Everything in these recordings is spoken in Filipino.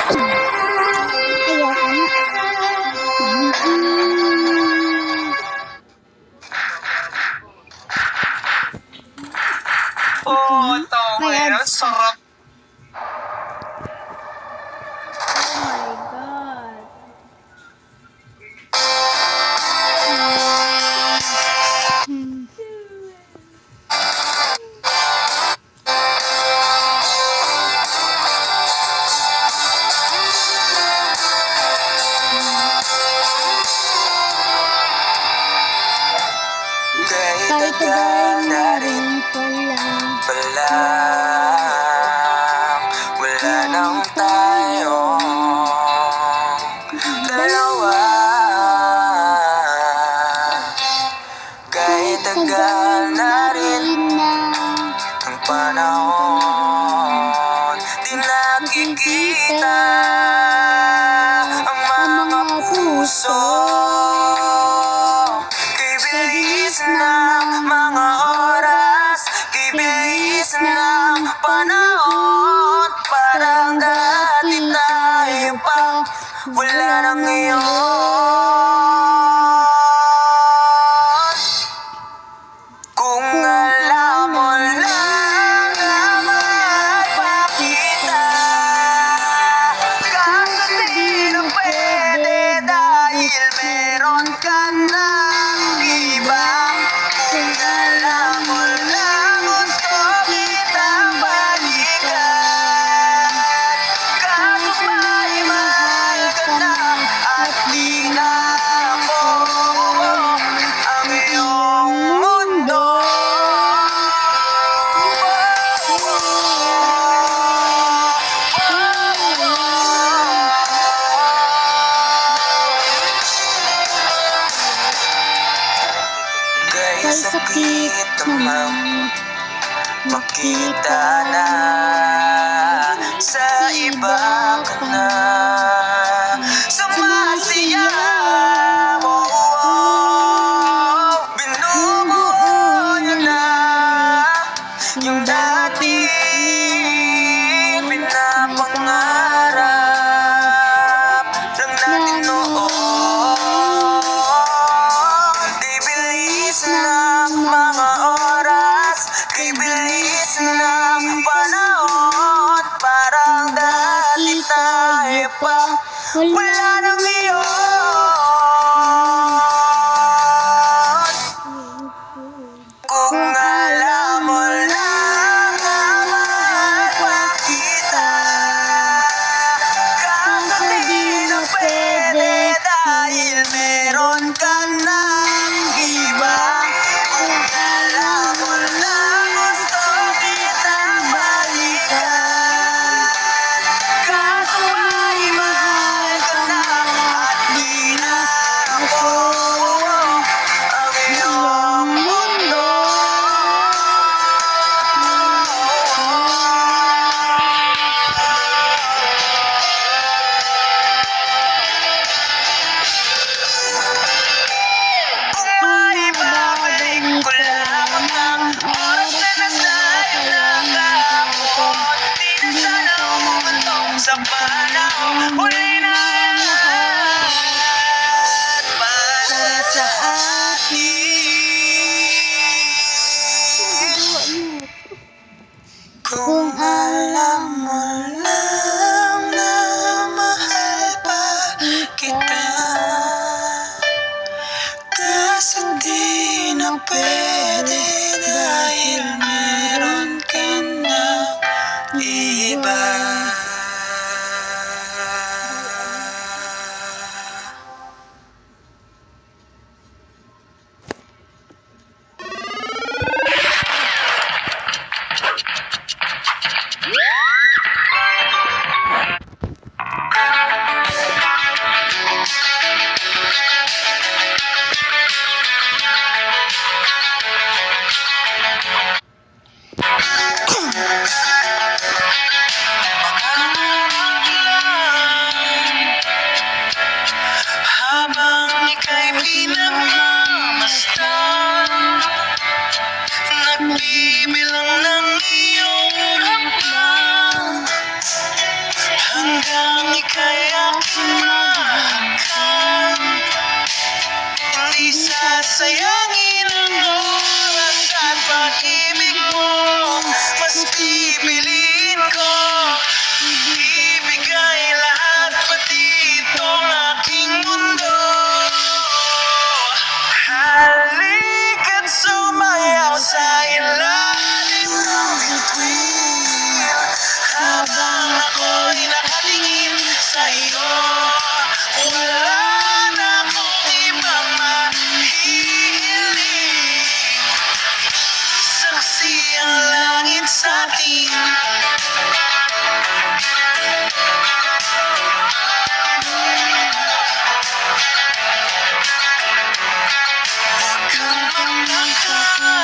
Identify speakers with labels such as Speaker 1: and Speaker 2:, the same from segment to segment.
Speaker 1: Ayoko na.
Speaker 2: Oh, ito.
Speaker 1: Ayan.
Speaker 2: Ang sarap.
Speaker 3: Oh my God.
Speaker 1: Kahit tagal na rin pala.
Speaker 2: Wala nang tayong dalawa. Kahit tagal na rin ang panahon, di nakikita ang mga puso. Kibilis ng mga oras, kibilis ng panahon, parang dati tayo pa, wala na ngayon. Kung alam mo lang na mahal pa kita, kaso di na pwede dahil meron ka ng iba. Kung alam mo lang gusto kitang balikan, kaso may mahal ka na at di na ako ang iyong mundo. Kay sakit naman makita na sa iba ka na sumasaya mo. Binubuo niyo na yung dating pinapangarap lang natin noon. Di bilis ng mga oras, di bilis ng panahon, parang dati tayo pa, wala nang iyon. Kung alam mo lang na mahal pa kita, kaso di na pwede dahil meron ka ng iba. Kung alam mo lang gusto kitang balikan, kaso may mahal ka na at di na ako ang iyong mundo. Kung may babalik ko lamang ang oras na nasayang kahapon, di na sana umantong sa panahon. Huli na lahat para sa atin. Kung alam mo lang na mahal pa kita, kaso di na pwede dahil meron ka na iba. ika'y aking mahal. Hindi sasayangin ang oras at pag-ibig mo. Mas pipiliin ko ibigay lahat, pati itong aking mundo. Halika't sumayaw sa ilalim ng bituin, habang ako'y nakatingin sa'yo. Wala na akong ibang mahihiling, saksi ang langit sa'tin. Huwag kang magtaka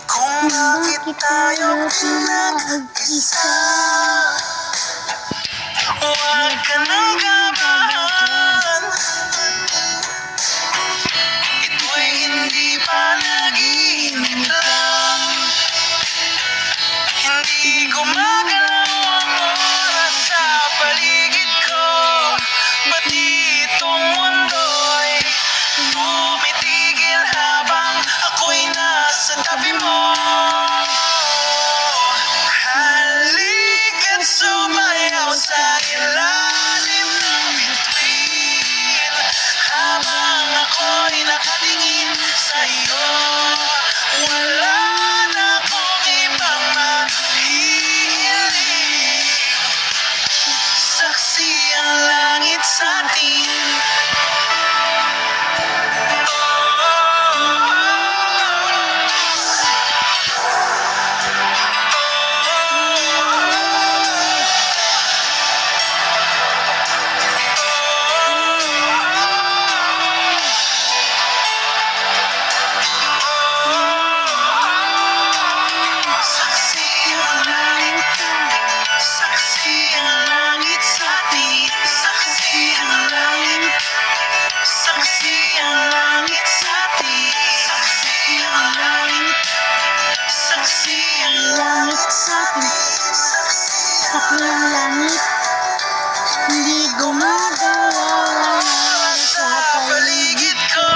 Speaker 2: kung bakit tayo pinag-isa. Huwag ka nang kabahan, ito'y hindi panaginip lang. Hindi gumagalaw ang oras sa paligid ko, pati itong mundo'y tumitigil habang ako'y nasa tabi mo. Halika't sumayaw sa ilalim ng bituin, habang ako'y nakatingin sa'yo. Wala na akong ibang mahihiling, saksi ang langit sa'tin. Saksi ang langit, saksi ang langit sa'tin. Saksi ang langit, saksi ang langit sa'tin. Saksi ang langit, saksi ang langit sa'tin.
Speaker 1: Saksi ang langit, hindi gumagalaw ang oras sa
Speaker 2: Paligid ko,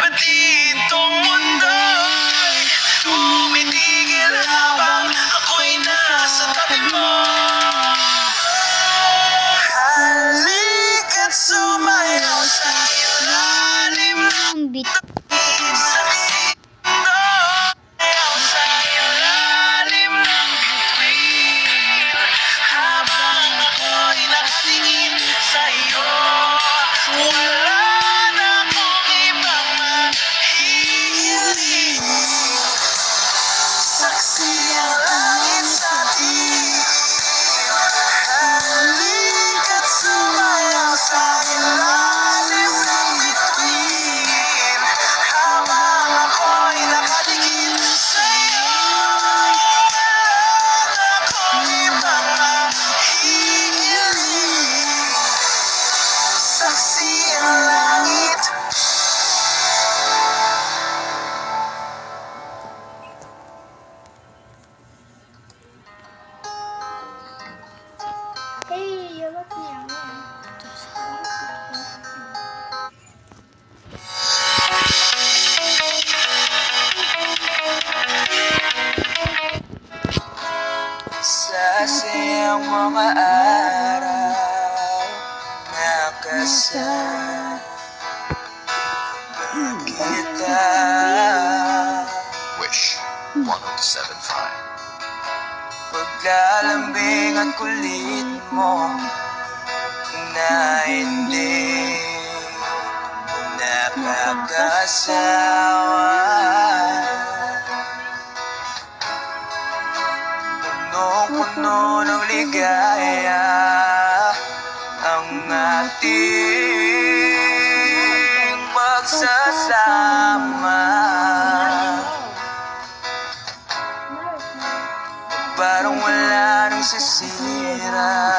Speaker 2: pati itong mundo'y tumitigil habang ako'y nasa tabi mo. Halika't sumayaw sa ilalim ng
Speaker 1: bituin.
Speaker 2: saksi. Sumayaw sa ilalim ng bituin, habang ako'y nakatingin sa'yo. Wala na akong ibang mahihiling, saksi ang langit sa'tin. Halika't sumayaw sa ilalim ng bituin, habang ako'y nakatingin sa'yo. Wala na akong ibang mahihiling, saksi ang langit.
Speaker 3: Hey, you look me out.
Speaker 2: Sa siyang mga araw nakasama kita.
Speaker 4: Wish 107.5.
Speaker 2: Paglalambing at kulit mo na hindi nakakasawa. Punong-puno ng ligaya ang ating pagsasama. Parang wala nang sisira